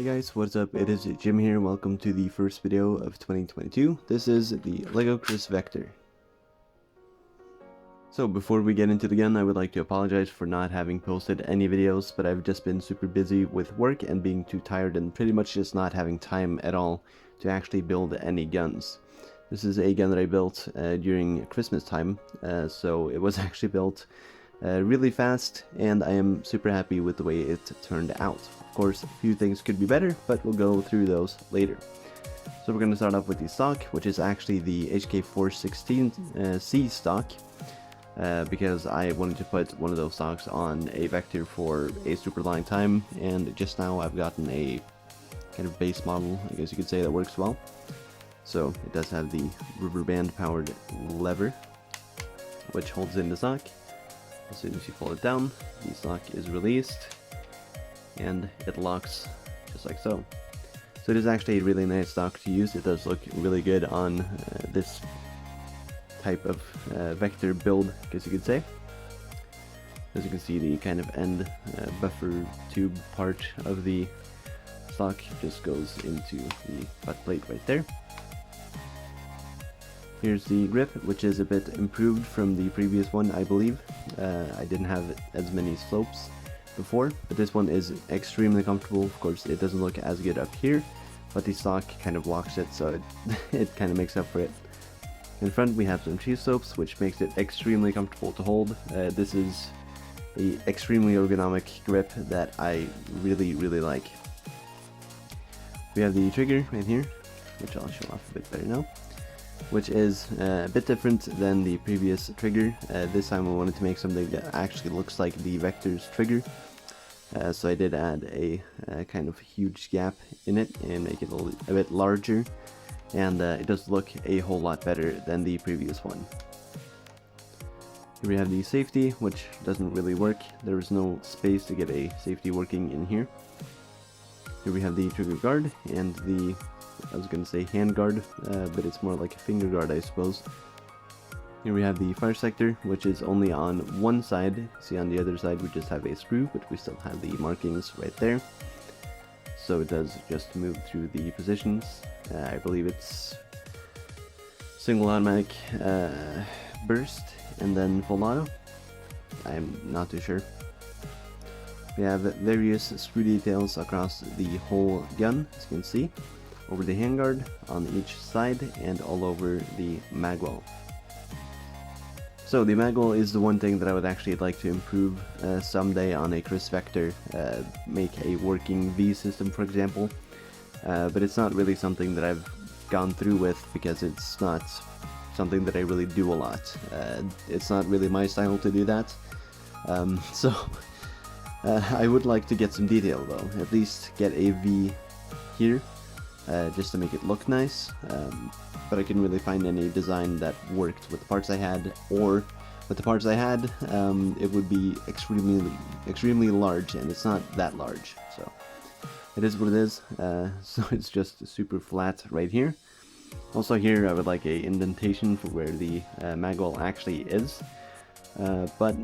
Hey guys, what's up? It is Jim here. Welcome to the first video of 2022. This is the LEGO Chris Vector. So before we get into the gun, I would like to apologize for not having posted any videos, but I've just been super busy with work and being too tired and pretty much just not having time at all to actually build any guns. This is a gun that I built during Christmas time, so it was actually built really fast, and I am super happy with the way it turned out. Of course, a few things could be better, but we'll go through those later. So we're going to start off with the stock, which is actually the HK416C stock, because I wanted to put one of those stocks on a Vector for a super long time, and just now I've gotten a kind of base model, I guess you could say, that works well. So it does have the rubber band powered lever, which holds in the stock. As soon as you pull it down, the stock is released, and it locks just like so. So it is actually a really nice stock to use. It does look really good on this type of Vector build, I guess you could say. As you can see, the kind of end buffer tube part of the stock just goes into the butt plate right there. Here's the grip, which is a bit improved from the previous one, I believe. I didn't have as many slopes before, but this one is extremely comfortable. Of course, it doesn't look as good up here, but the stock kind of blocks it, so it kind of makes up for it. In front, we have some cheese slopes, which makes it extremely comfortable to hold. This is an extremely ergonomic grip that I really like. We have the trigger right here, which I'll show off a bit better now, which is a bit different than the previous trigger. This time I wanted to make something that actually looks like the Vector's trigger. So I did add a kind of huge gap in it and make it a bit larger, and it does look a whole lot better than the previous one. Here we have the safety, which doesn't really work. There is no space to get a safety working in here. Here we have the trigger guard and the, I was going to say hand guard, but it's more like a finger guard, I suppose. Here we have the fire sector, which is only on one side. See, on the other side we just have a screw, but we still have the markings right there. So it does just move through the positions. I believe it's single automatic burst and then full auto. I'm not too sure. We have various screw details across the whole gun, as you can see, over the handguard, on each side, and all over the magwell. So the magwell is the one thing that I would actually like to improve someday on a Chris Vector, make a working V system, for example, but it's not really something that I've gone through with because it's not something that I really do a lot. It's not really my style to do that, so I would like to get some detail though, at least get a V here, just to make it look nice, but I couldn't really find any design that worked with the parts I had, or with the parts I had, it would be extremely large, and it's not that large, so it is what it is. So it's just super flat right here. Also here I would like a indentation for where the magwell actually is, but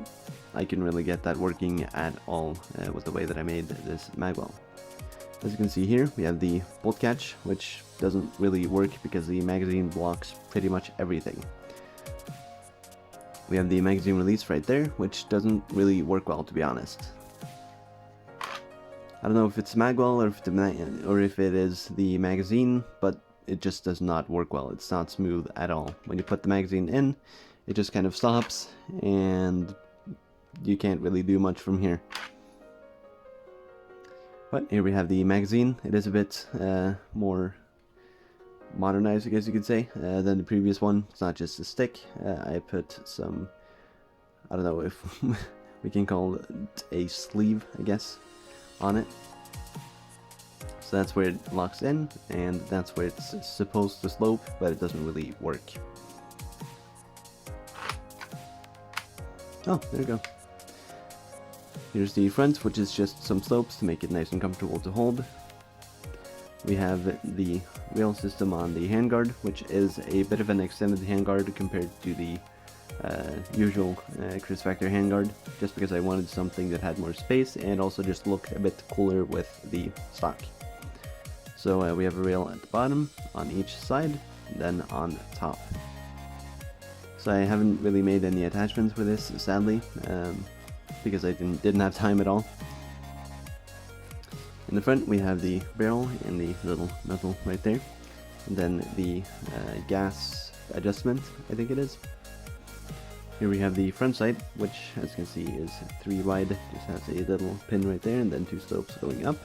I can really get that working at all with the way that I made this magwell. As you can see here, we have the bolt catch, which doesn't really work because the magazine blocks pretty much everything. We have the magazine release right there, which doesn't really work well, to be honest. I don't know if it's magwell or if it is the magazine, but it just does not work well. It's not smooth at all. When you put the magazine in, it just kind of stops, and you can't really do much from here. But here we have the magazine. It is a bit more modernized, I guess you could say, than the previous one. It's not just a stick. I put some, I don't know if we can call it a sleeve, I guess, on it. So that's where it locks in, and that's where it's supposed to slope, but it doesn't really work. Oh, there we go. Here's the front, which is just some slopes to make it nice and comfortable to hold. We have the rail system on the handguard, which is a bit of an extended handguard compared to the usual Chris Vector handguard, just because I wanted something that had more space and also just looked a bit cooler with the stock. So we have a rail at the bottom, on each side, and then on top. So I haven't really made any attachments for this, sadly, because I didn't have time at all. In the front we have the barrel and the little nozzle right there, and then the gas adjustment, I think it is. Here we have the front sight, which as you can see is 3 wide, just has a little pin right there and then 2 slopes going up.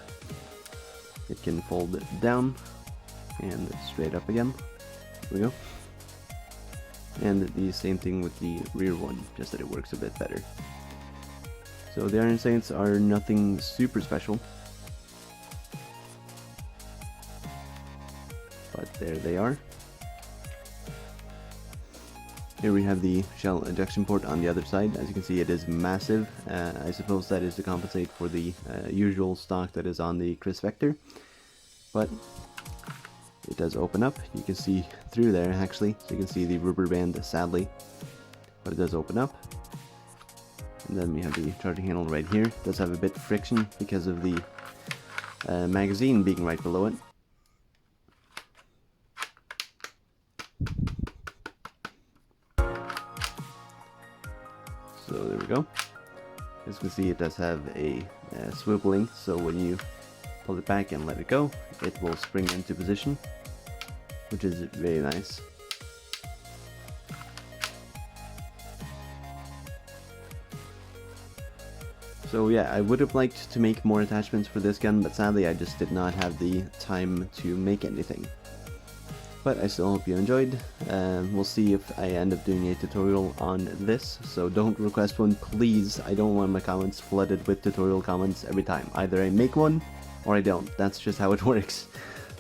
It can fold down and straight up again. There we go. And the same thing with the rear one, just that it works a bit better. So the iron sights are nothing super special, but there they are. Here we have the shell ejection port on the other side. As you can see, it is massive. I suppose that is to compensate for the usual stock that is on the Chris Vector, but it does open up. You can see through there actually, so you can see the rubber band sadly, but it does open up. And then we have the charging handle right here. It does have a bit of friction because of the magazine being right below it. So there we go. As you can see, it does have a swiveling, so when you pull it back and let it go, it will spring into position, which is very nice. So yeah, I would have liked to make more attachments for this gun, but sadly I just did not have the time to make anything. But I still hope you enjoyed. We'll see if I end up doing a tutorial on this, so don't request one, please. I don't want my comments flooded with tutorial comments every time. Either I make one, or I don't. That's just how it works.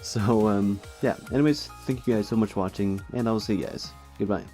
So, yeah. Anyways, thank you guys so much for watching, and I will see you guys. Goodbye.